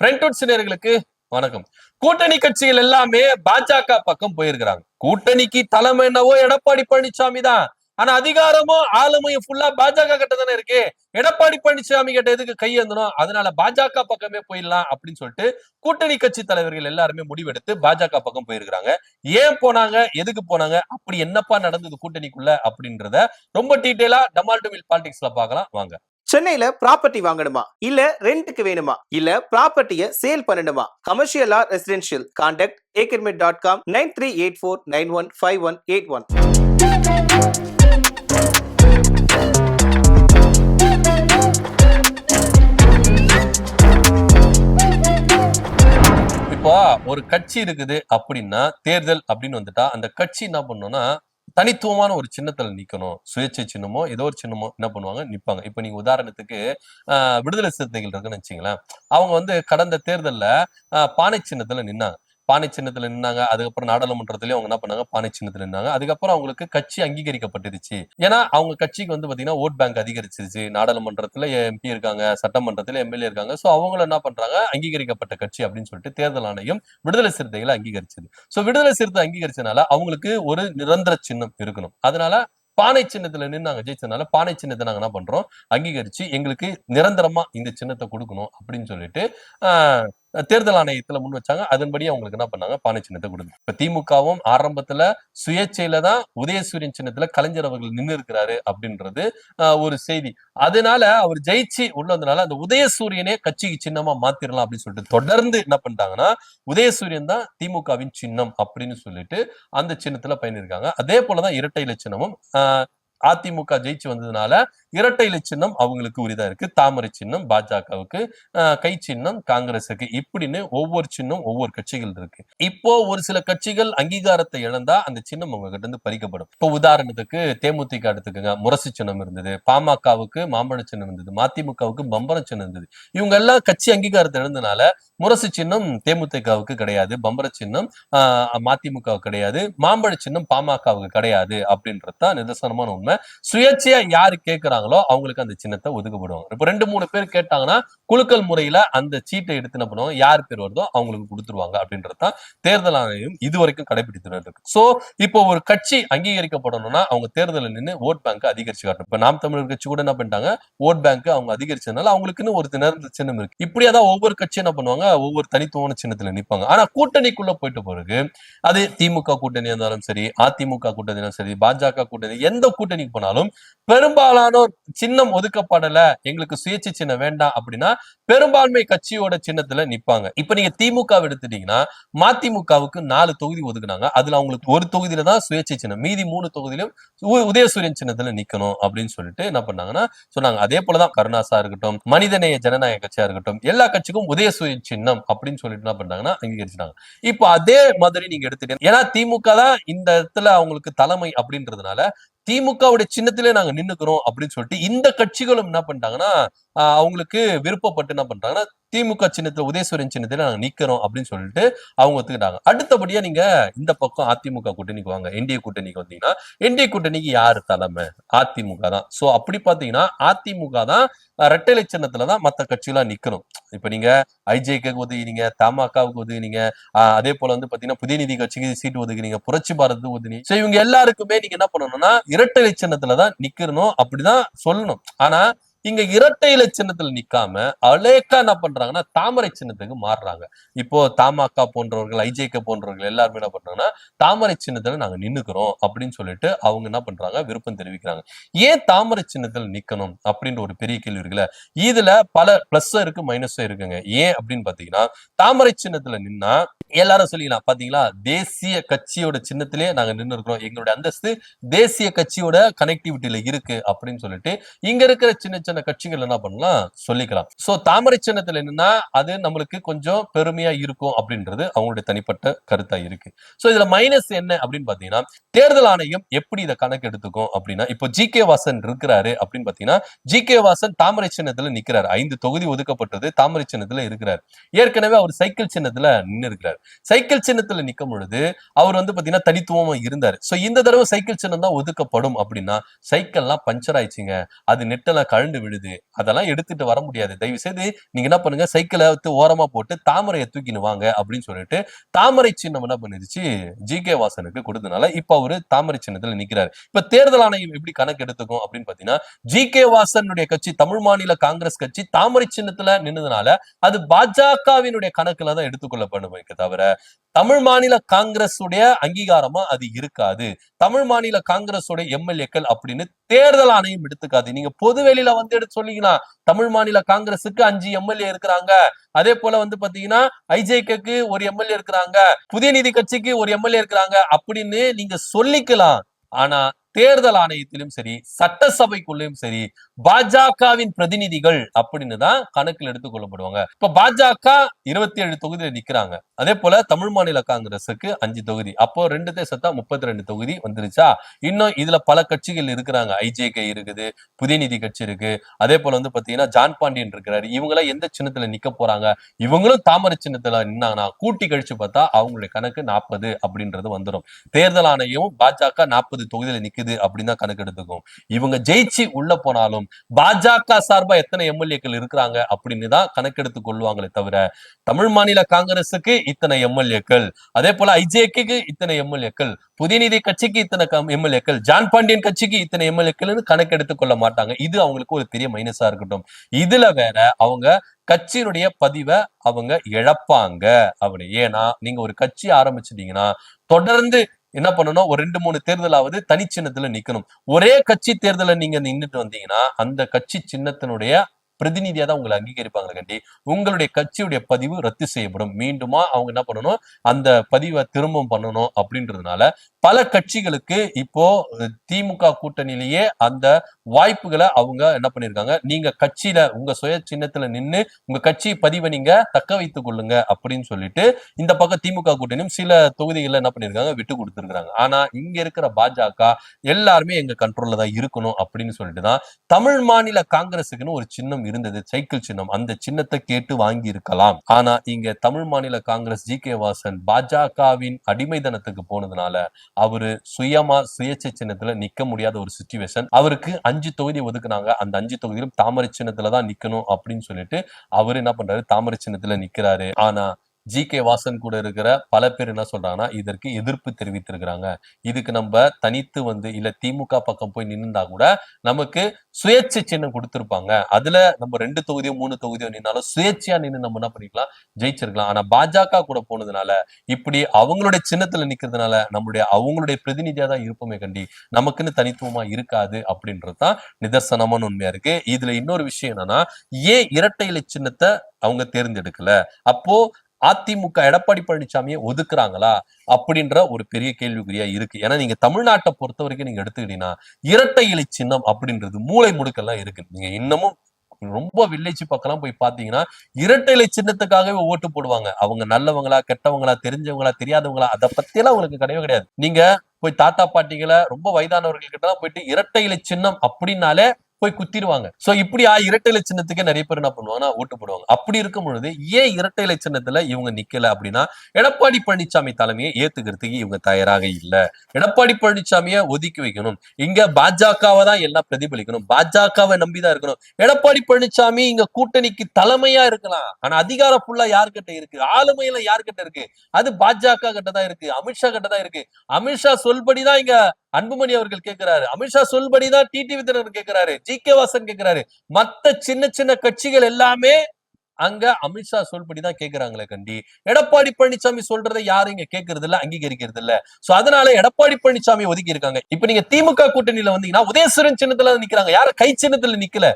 Front நேயர்களுக்கு வணக்கம். கூட்டணி கட்சிகள் எல்லாமே பாஜக பக்கம் போயிருக்கிறாங்க. கூட்டணிக்கு தலைமை என்னவோ எடப்பாடி பழனிசாமி தான். ஆனா அதிகாரமும் ஆளுமையும் ஃபுல்லா பாஜக கிட்ட தானே இருக்கு. எடப்பாடி பழனிசாமி கிட்ட எதுக்கு கையேந்தணும்? அதனால பாஜக பக்கமே போயிடலாம் அப்படின்னு சொல்லிட்டு கூட்டணி கட்சி தலைவர்கள் எல்லாருமே முடிவெடுத்து பாஜக பக்கம் போயிருக்கிறாங்க. ஏன் போனாங்க, எதுக்கு போனாங்க, அப்படி என்னப்பா நடந்தது கூட்டணிக்குள்ள அப்படின்றத ரொம்ப டீடைலா டமால் டுமில் பாலிடிக்ஸ்ல பார்க்கலாம் வாங்க. சென்னையில ப்ராப்பர்ட்டி வாங்கணுமா இல்ல ரெண்டுக்கு வேணுமா இல்ல ப்ராப்பர்ட்டியை சேல் பண்ணணுமா? Commercial R residential? Contact akermit.com 9384915181. இப்போ ஒரு கட்சி இருக்குது அப்படின்னா தேர்தல் அப்படின்னு வந்துட்டா அந்த கட்சி என்ன பண்ணணும்னா தனித்துவமான ஒரு சின்னத்துல நிக்கணும். சுயேட்சை சின்னமோ ஏதோ ஒரு சின்னமோ என்ன பண்ணுவாங்க நிப்பாங்க. இப்ப நீங்க உதாரணத்துக்கு விடுதலை சிறுத்தைகள் இருக்குன்னு வச்சுங்களேன். அவங்க வந்து கடந்த தேர்தல்ல பானை சின்னத்துல நின்னாங்க. பானை சின்னத்துல நின்னாங்க. அதுக்கப்புறம் நாடாளுமன்றத்திலயும் அவங்க என்ன பண்ணாங்க, பானை சின்னத்துல நின்னாங்க. அதுக்கப்புறம் அவங்களுக்கு கட்சி அங்கீகரிக்கப்பட்டுருச்சு. ஏன்னா அவங்க கட்சிக்கு வந்து பாத்தீங்கன்னா ஓட் பேங்க் அதிகரிச்சிருச்சு. நாடாளுமன்றத்துல எம்பி இருக்காங்க, சட்டமன்றத்துல எம்எல்ஏ இருக்காங்க. சோ அவங்கள என்ன பண்றாங்க, அங்கீகரிக்கப்பட்ட கட்சி அப்படின்னு சொல்லிட்டு தேர்தல் ஆணையம் விடுதலை சிறுத்தைகளை அங்கீகரிச்சது. சோ விடுதலை சிறுத்தை அங்கீகரிச்சனால அவங்களுக்கு ஒரு நிரந்தர சின்னம் இருக்கணும். அதனால பானை சின்னத்துல நின்று நாங்க ஜெயிச்சதுனால பானை சின்னத்தை நாங்க என்ன பண்றோம், அங்கீகரிச்சு எங்களுக்கு நிரந்தரமா இந்த சின்னத்தை கொடுக்கணும் அப்படின்னு சொல்லிட்டு ஆஹ் தேர்தல் ஆணையத்துல முன் வச்சாங்க. அதன்படி அவங்களுக்கு என்ன பண்ணாங்க, பானை சின்னத்தை கொடுங்க. இப்ப திமுகவும் ஆரம்பத்துல சுயேட்சையில தான் உதயசூரியன் சின்னத்துல கலைஞர் அவர்கள் நின்று இருக்கிறாரு அப்படின்றது ஒரு செய்தி. அதனால அவர் ஜெயிச்சு உள்ள வந்தனால அந்த உதயசூரியனே கட்சிக்கு சின்னமா மாத்திரலாம் அப்படின்னு சொல்லிட்டு தொடர்ந்து என்ன பண்ணிட்டாங்கன்னா உதயசூரியன் தான் திமுகவின் சின்னம் அப்படின்னு சொல்லிட்டு அந்த சின்னத்துல பயணிருக்காங்க. அதே போலதான் இரட்டை இலை சின்னமும் அதிமுக ஜெயிச்சு வந்ததுனால இரட்டை இலை சின்னம் அவங்களுக்கு உரிதா இருக்கு. தாமரை சின்னம் பாஜகவுக்கு, கை சின்னம் காங்கிரஸுக்கு, இப்படின்னு ஒவ்வொரு சின்னம் ஒவ்வொரு கட்சிகள் இருக்கு. இப்போ ஒரு சில கட்சிகள் அங்கீகாரத்தை இழந்தா அந்த சின்னம் அவங்க கிட்ட இருந்து பறிக்கப்படும். இப்போ உதாரணத்துக்கு தேமுதிக எடுத்துக்கங்க, முரசு சின்னம் இருந்தது, பாமகவுக்கு மாம்பழ சின்னம் இருந்தது, மதிமுகவுக்கு பம்பரம் சின்னம் இருந்தது. இவங்க எல்லாம் கட்சி அங்கீகாரத்தை இழந்தனால முரசு சின்னம் தேமுதிகவுக்கு கிடையாது, பம்பர சின்னம் மதிமுக கிடையாது, மாம்பழ சின்னம் பாமகவுக்கு கிடையாது அப்படின்றதுதான் நிதர்சனமான உண்மை. சுயேட்சையா யாரு கேட்கிறாங்களோ அவங்களுக்கு அந்த சின்னத்தை ஒதுக்கப்படுவாங்க. இப்ப 2-3 பேர் கேட்டாங்கன்னா குலுக்கல் முறையில அந்த சீட்டை எடுத்து என்ன பண்ணுவாங்க, யார் பேர் வருதோ அவங்களுக்கு கொடுத்துருவாங்க அப்படின்றதுதான் தேர்தல் ஆணையம் இதுவரைக்கும் கடைபிடித்து இருக்கு. சோ இப்போ ஒரு கட்சி அங்கீகரிக்கப்படணும்னா அவங்க தேர்தலில் நின்று ஓட் பேங்க் அதிகரிச்சு காட்டணும். இப்ப நாம் தமிழர் கட்சி கூட என்ன பண்ணிட்டாங்க, ஓட் பேங்க் அவங்க அதிகரிச்சதுனால அவங்களுக்குன்னு ஒரு நிரந்தர சின்னம் இருக்கு. இப்படியாதான் ஒவ்வொரு கட்சியும் என்ன பண்ணுவாங்க, ஒவ்வொரு தனித்துவமான சின்னத்துல நிற்பாங்க. ஆனா கூட்டணிக்குள்ள போயிட்ட பிறகு அது திமுக கூட்டணி இருந்தாலும் சரி, அதிமுக கூட்டணி இருந்தாலும் சரி, பாஜக கூட்டணி, எந்த கூட்டணிக்கு போனாலும் பெரும்பாலானோர் சின்னம் ஒதுக்கப்படல, எங்களுக்கு சுயேட்சை சின்னம் வேண்டாம் அப்படின்னா பெரும்பான்மை கட்சியோட சின்னத்துல நிப்பாங்க. இப்ப நீங்க திமுக எடுத்துட்டீங்கன்னா மதிமுகவுக்கு 4 தொகுதி ஒதுக்குனாங்க. அதுல அவங்களுக்கு ஒரு தொகுதியில தான் சுயேட்சை சின்னம், மீதி 3 தொகுதியிலும் உதயசூரியன் சின்னத்துல நிக்கணும் அப்படின்னு சொல்லிட்டு என்ன பண்ணாங்கன்னா சொன்னாங்க. அதே போலதான் கருணாசா இருக்கட்டும், மனிதநேய ஜனநாயக கட்சியா இருக்கட்டும், எல்லா கட்சிக்கும் உதயசூரியன் சின்னம் அப்படின்னு சொல்லிட்டு என்ன பண்ணாங்கன்னா அங்கீகரிச்சிட்டாங்க. இப்போ அதே மாதிரி நீங்க எடுத்துட்டீங்க, ஏன்னா திமுக தான் இந்த இடத்துல அவங்களுக்கு தலைமை அப்படின்றதுனால திமுகவுடைய சின்னத்திலே நாங்க நின்னுக்கிறோம் அப்படின்னு சொல்லிட்டு இந்த கட்சிகளும் என்ன பண்ணிட்டாங்கன்னா அவங்களுக்கு விருப்பப்பட்டு என்ன பண்றாங்கன்னா திமுக சின்னத்துல உதயசூரியன் சின்னத்துல நாங்க நிக்கிறோம் அப்படின்னு சொல்லிட்டு அவங்க ஒத்துக்கிட்டாங்க. அடுத்தபடியா நீங்க இந்த பக்கம் அதிமுக கூட்டணிக்கு வாங்க, என்டிஏ கூட்டணிக்கு வந்தீங்கன்னா என்டிஏ கூட்டணிக்கு யாரு தலைமை? அதிமுக தான். சோ அப்படி பாத்தீங்கன்னா அதிமுக தான் ரெட்டை சின்னத்துலதான் மத்த கட்சியெல்லாம் நிக்கணும். இப்ப நீங்க ஐஜேக்கு ஒதுக்கினீங்க, தமாகவுக்கு ஒதுக்கினீங்க, அதே போல வந்து பாத்தீங்கன்னா புதிய நீதி கட்சிக்கு சீட்டு ஒதுக்குனீங்க, புரட்சி பாரத் ஒதுக்கினீங்க. சோ இவங்க எல்லாருக்குமே நீங்க என்ன பண்ணணும்னா இரட்டை சின்னத்துலதான் நிக்கணும் அப்படிதான் சொல்லணும். ஆனா இங்க இரட்டை இலை சின்னத்துல நிக்காம அலேக்கா என்ன பண்றாங்கன்னா தாமரை சின்னத்துக்கு மாறுறாங்க. இப்போ தமாக போன்றவர்கள், ஐஜேகே போன்றவர்கள் எல்லாருமே என்ன பண்றாங்கன்னா தாமரை சின்னத்துல நாங்க நின்னுக்கிறோம் அப்படின்னு சொல்லிட்டு அவங்க என்ன பண்றாங்க, விருப்பம் தெரிவிக்கிறாங்க. ஏன் தாமரை சின்னத்துல நிக்கணும் அப்படின்ற ஒரு பெரிய கேள்வி இருக்குல்ல. இதுல பல பிளஸும் இருக்கு, மைனஸும் இருக்குங்க. ஏன் அப்படின்னு பாத்தீங்கன்னா தாமரை சின்னத்துல நின்னா எல்லாரும் சொல்லிக்கலாம், பாத்தீங்களா தேசிய கட்சியோட சின்னத்திலே நாங்க நின்று இருக்கிறோம், எங்களுடைய அந்தஸ்து தேசிய கட்சியோட கனெக்டிவிட்டியில இருக்கு அப்படின்னு சொல்லிட்டு இங்க இருக்கிற சின்ன சின்ன கட்சிகள் என்ன பண்ணலாம் சொல்லிக்கலாம். சோ தாமரை சின்னத்துல என்னன்னா அது நம்மளுக்கு கொஞ்சம் பெருமையா இருக்கும் அப்படின்றது அவங்களுடைய தனிப்பட்ட கருத்தா இருக்கு. சோ இதுல மைனஸ் என்ன அப்படின்னு பாத்தீங்கன்னா தேர்தல் ஆணையம் எப்படி இதை கணக்கு எடுத்துக்கும் அப்படின்னா, இப்போ ஜி.கே. வாசன் இருக்கிறாரு அப்படின்னு பாத்தீங்கன்னா ஜி.கே. வாசன் தாமரை சின்னத்துல நிக்கிறாரு. 5 தொகுதி ஒதுக்கப்பட்டது தாமரை சின்னத்துல இருக்கிறார். ஏற்கனவே அவர் சைக்கிள் சின்னத்துல நின்று இருக்கிறார். சைக்கிள் சின்னத்துல நிக்கும் பொழுது அவர் வந்து பாத்தீங்கன்னா தனித்துவமா இருந்தாரு. சோ இந்த தடவை சைக்கிள் சின்னம் தான் ஒதுக்கப்படும் அப்படின்னா சைக்கிள்லாம் பஞ்சர் ஆயிடுச்சுங்க, அது நெட்டெல்லாம் கழண்டு விழுது, அதெல்லாம் எடுத்துட்டு வர முடியாது. தயவு செய்து நீங்க என்ன பண்ணுங்க, சைக்கிளை ஓரமா போட்டு தாமரையை தூக்கின்னு வாங்க அப்படின்னு சொல்லிட்டு தாமரை சின்னம் என்ன பண்ணிருச்சு, ஜி.கே. வாசனுக்கு கொடுத்தனால இப்ப அவரு தாமரை சின்னத்துல நிக்கிறாரு. இப்ப தேர்தல் ஆணையம் எப்படி கணக்கு எடுத்துக்கும் அப்படின்னு பாத்தீங்கன்னா, ஜி.கே. வாசனுடைய கட்சி தமிழ் மாநில காங்கிரஸ் கட்சி தாமரை சின்னத்துல நின்னதுனால அது பாஜகவினுடைய கணக்குல தான் எடுத்துக்கொள்ளப்படுமே தவிர தமிழ் மாநில காங்கிரஸ் உடைய அங்கீகாரமா அது இருக்காது. தமிழ் மாநில காங்கிரஸ் எம்எல்ஏக்கள் அப்படின்னு தேர்தல் ஆணையம் எடுத்துக்காது. நீங்க பொது வெளியில வந்து எடுத்து சொல்லிக்கலாம், தமிழ் மாநில காங்கிரஸுக்கு 5 எம்எல்ஏ இருக்கிறாங்க, அதே போல வந்து பாத்தீங்கன்னா ஐஜேகேக்கு ஒரு எம்எல்ஏ இருக்கிறாங்க, புதிய நீதி கட்சிக்கு ஒரு எம்எல்ஏ இருக்கிறாங்க அப்படின்னு நீங்க சொல்லிக்கலாம். ஆனா தேர்தல் ஆணையத்திலும் சரி, சட்டசபைக்குள்ளயும் சரி, பாஜகவின் பிரதிநிதிகள் அப்படின்னு தான் கணக்கில் எடுத்துக் கொள்ளப்படுவாங்க. இப்ப பாஜக 27 தொகுதியில நிக்கிறாங்க, அதே போல தமிழ் மாநில காங்கிரஸுக்கு 5 தொகுதி, அப்போ 2 சேர்த்தா 32 தொகுதி வந்துருச்சா. இன்னும் இதுல பல கட்சிகள் இருக்கிறாங்க, ஐஜேகே இருக்குது, புதிய நீதி கட்சி இருக்கு, அதே போல வந்து பாத்தீங்கன்னா ஜான் பாண்டியன் இருக்கிறாரு. இவங்க எல்லாம் எந்த சின்னத்துல நிக்க போறாங்க? இவங்களும் தாமரை சின்னத்துல நின்னாங்கன்னா கூட்டி கழிச்சு பார்த்தா அவங்களுடைய கணக்கு 40 அப்படின்றது வந்துடும். தேர்தல் ஆணையம் பாஜக 40 தொகுதியில நிக்குது அப்படின்னு தான் கணக்கு எடுத்துக்கும். இவங்க ஜெயிச்சு உள்ள போனாலும் பாஜக சார்பா எத்தனை எம்எல்ஏக்கள் இருக்கிறாங்க அப்படின்னு தான் கணக்கெடுத்துக் கொள்வாங்களே தவிர தமிழ் மாநில காங்கிரசுக்கு இத்தனை எம்எல்ஏக்கள், அதே போல ஐஜேகேக்கு இத்தனை எம்எல்ஏக்கள், புதிய நீதி கட்சிக்கு இத்தனை எம்எல்ஏக்கள், ஜான் பாண்டியன் கட்சிக்கு இத்தனை எம்எல்ஏக்கள் கணக்கெடுத்துக் கொள்ள மாட்டாங்க. இது அவங்களுக்கு ஒரு பெரிய மைனஸா இருக்கட்டும். இதுல வேற அவங்க கட்சியினுடைய பதிவை அவங்க இழப்பாங்க. அப்படி ஏன்னா நீங்க ஒரு கட்சி ஆரம்பிச்சிட்டீங்கன்னா தொடர்ந்து என்ன பண்ணணும், ஒரு 2-3 தேர்தலாவது தனி சின்னத்துல நிக்கணும். ஒரே கட்சி தேர்தலை நீங்க நின்றுட்டு வந்தீங்கன்னா அந்த கட்சி சின்னத்தினுடைய பிரதிநிதியா தான் உங்களை அங்கீகரிப்பாங்க கண்டி. உங்களுடைய கட்சியுடைய பதிவு ரத்து செய்யப்படும். மீண்டுமா அவங்க என்ன பண்ணணும், அந்த பதிவை திரும்பவும் பண்ணணும். அப்படின்றதுனால பல கட்சிகளுக்கு இப்போ திமுக கூட்டணியிலேயே அந்த வாய்ப்புகளை அவங்க என்ன பண்ணிருக்காங்க, நீங்க கட்சியில உங்க சுய சின்னத்துல நின்னு உங்க கட்சி பதிவை நீங்க தக்க வைத்துக் கொள்ளுங்க அப்படின்னு சொல்லிட்டு இந்த பக்கம் திமுக கூட்டணியும் சில தொகுதிகளை என்ன பண்ணிருக்காங்க, விட்டு கொடுத்திருக்காங்க. ஆனா இங்க இருக்கிற பாஜக எல்லாருமே எங்க கண்ட்ரோல்ல தான் இருக்கணும் அப்படின்னு சொல்லிட்டு தான் தமிழ் மாநில காங்கிரஸுக்குன்னு ஒரு சின்னம் இருந்தது, சைக்கிள் சின்னம். அந்த சின்னத்தை கேட்டு வாங்கி இருக்கலாம். ஆனா இங்க தமிழ் மாநில காங்கிரஸ் ஜி.கே. வாசன் பாஜகவின் அடிமைதனத்துக்கு போனதுனால அவரு சுயமா சுயேட்சை சின்னத்துல நிக்க முடியாத ஒரு சிச்சுவேஷன். அவருக்கு 5 தொகுதி ஒதுக்குனாங்க, அந்த 5 தொகுதியிலும் தாமரை சின்னத்துலதான் நிக்கணும் அப்படின்னு சொல்லிட்டு அவரு என்ன பண்றாரு, தாமரை சின்னத்துல நிக்கிறாரு. ஆனா ஜி.கே. வாசன் கூட இருக்கிற பல பேர் என்ன சொல்றாங்கன்னா இதற்கு எதிர்ப்பு தெரிவித்திருக்கிறாங்க. இதுக்கு நம்ம தனித்து வந்து இல்ல திமுக பக்கம் போய் நின்னுந்தா கூட நமக்கு சுயேட்சை சின்னம் கொடுத்திருப்பாங்க, அதுல நம்ம 2 தொகுதியோ 3 தொகுதியோ நின்னாலும் சுயேட்சையா நின்று நம்ம என்ன பண்ணிக்கலாம், ஜெயிச்சிருக்கலாம். ஆனா பாஜக கூட போனதுனால இப்படி அவங்களுடைய சின்னத்துல நிக்கிறதுனால அவங்களுடைய பிரதிநிதியா தான் இருப்போமே கண்டி, நமக்குன்னு தனித்துவமா இருக்காது அப்படின்றதுதான் நிதர்சனமான உண்மையா இருக்கு. இதுல இன்னொரு விஷயம் என்னன்னா, ஏன் இரட்டை இலை சின்னத்தை அவங்க தேர்ந்தெடுக்கல, அப்போ அதிமுக எடப்பாடி பழனிசாமியை ஒதுக்குறாங்களா அப்படின்ற ஒரு பெரிய கேள்விக்குறியா இருக்கு. ஏன்னா நீங்க தமிழ்நாட்டை பொறுத்த வரைக்கும் நீங்க எடுத்துக்கிட்டீங்கன்னா இரட்டை இலை சின்னம் அப்படின்றது மூளை முடுக்கெல்லாம் இருக்கு. நீங்க இன்னமும் ரொம்ப வில்லேஜ் பக்கம் போய் பாத்தீங்கன்னா இரட்டை இலை சின்னத்துக்காகவே ஓட்டு போடுவாங்க. அவங்க நல்லவங்களா கெட்டவங்களா தெரிஞ்சவங்களா தெரியாதவங்களா அதை பத்தி எல்லாம் உங்களுக்கு கிடையவே கிடையாது. நீங்க போய் தாத்தா பாட்டிகளை ரொம்ப வயதானவர்கள் கிட்ட போயிட்டு இரட்டை இலை சின்னம் அப்படின்னாலே போய் குத்திடுவாங்க. சோ இப்படியா இரட்டை இலை சின்னத்துக்கே நிறைய பேர் என்ன பண்ணுவாங்கன்னா ஓட்டு போடுவாங்க. அப்படி இருக்கும் பொழுது ஏன் இரட்டை இலை சின்னத்துல இவங்க நிக்கல அப்படின்னா எடப்பாடி பழனிசாமி தலைமையை ஏத்துக்கிறதுக்கு இவங்க தயாராக இல்ல. எடப்பாடி பழனிசாமியை ஒதுக்கி வைக்கணும், இங்க பாஜகவை தான் எல்லாம் பிரதிபலிக்கணும், பாஜகவை நம்பிதான் இருக்கணும். எடப்பாடி பழனிசாமி இங்க கூட்டணிக்கு தலைமையா இருக்கலாம், ஆனா அதிகாரம் ஃபுல்லா யார்கிட்ட இருக்கு, ஆளுமையில யார்கிட்ட இருக்கு, அது பாஜக கிட்ட தான் இருக்கு, அமித்ஷா கிட்ட தான் இருக்கு. அமித்ஷா சொல்படிதான் இங்க அன்புமணி அவர்கள் கேட்கிறாரு, அமித்ஷா சொல்படிதான் டிடிவி தினகரன் கேட்கிறாரு, ஜி.கே. வாசன் கேட்கிறாரு. மத்த சின்ன சின்ன கட்சிகள் எல்லாமே அங்க அமித்ஷா சொல்படிதான் கேட்கிறாங்களே கண்டி, எடப்பாடி பழனிசாமி சொல்றதை யாரும் இங்க கேட்கறது இல்ல, அங்கீகரிக்கிறது இல்ல. சோ அதனால எடப்பாடி பழனிசாமி ஒதுக்கி இருக்காங்க. இப்ப நீங்க திமுக கூட்டணியில வந்தீங்கன்னா உதயசூரன் சின்னத்துல நிக்கிறாங்க, யாரும் கை சின்னத்துல நிக்கல.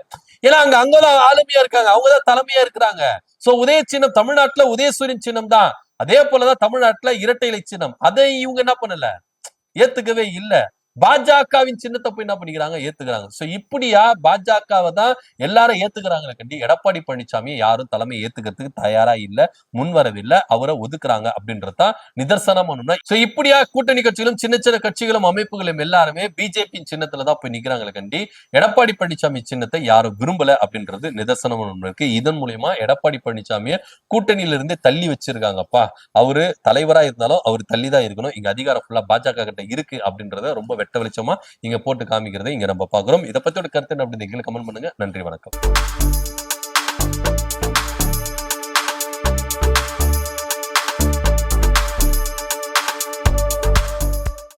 ஏன்னா அங்கதான் ஆளுமையா இருக்காங்க, அவங்கதான் தலைமையா இருக்கிறாங்க. சோ உதய சின்னம் தமிழ்நாட்டுல உதயசூரன் சின்னம் தான், அதே போலதான் தமிழ்நாட்டுல இரட்டை இலை சின்னம். அதை இவங்க என்ன பண்ணல, ஏத்துக்கவே இல்ல. பாஜகவின் சின்னத்தை போய் என்ன பண்ணிக்கிறாங்க, ஏத்துக்கிறாங்க. சோ இப்படியா பாஜகவை தான் எல்லாரும் ஏத்துக்கிறாங்களே கண்டி, எடப்பாடி பழனிசாமியை யாரும் தலைமை ஏத்துக்கிறதுக்கு தயாரா இல்ல, முன்வரவில்லை, அவரை ஒதுக்குறாங்க அப்படின்றதுதான் நிதர்சனமான உண்மை. சோ இப்படியா கூட்டணி கட்சிகளும் சின்ன சின்ன கட்சிகளும் அமைப்புகளும் எல்லாருமே பிஜேபி சின்னத்துலதான் போய் நிக்கிறாங்களே கண்டி, எடப்பாடி பழனிசாமி சின்னத்தை யாரும் விரும்பல அப்படின்றது நிதர்சனமான உண்மை இருக்கு. இதன் மூலியமா எடப்பாடி பழனிசாமியை கூட்டணியில இருந்தே தள்ளி வச்சிருக்காங்கப்பா. அவரு தலைவரா இருந்தாலும் அவர் தள்ளிதான் இருக்கணும், இங்க அதிகாரம் ஃபுல்லா பாஜக கிட்ட இருக்கு அப்படின்றத ரொம்ப வெட்ட வெளிச்சமா இங்க போட்டு காமிக்கிறதை இங்க நம்ம பாக்குறோம். இதை பத்தியோட கருத்து என்ன அப்படின்னு கமெண்ட் பண்ணுங்க. நன்றி, வணக்கம்.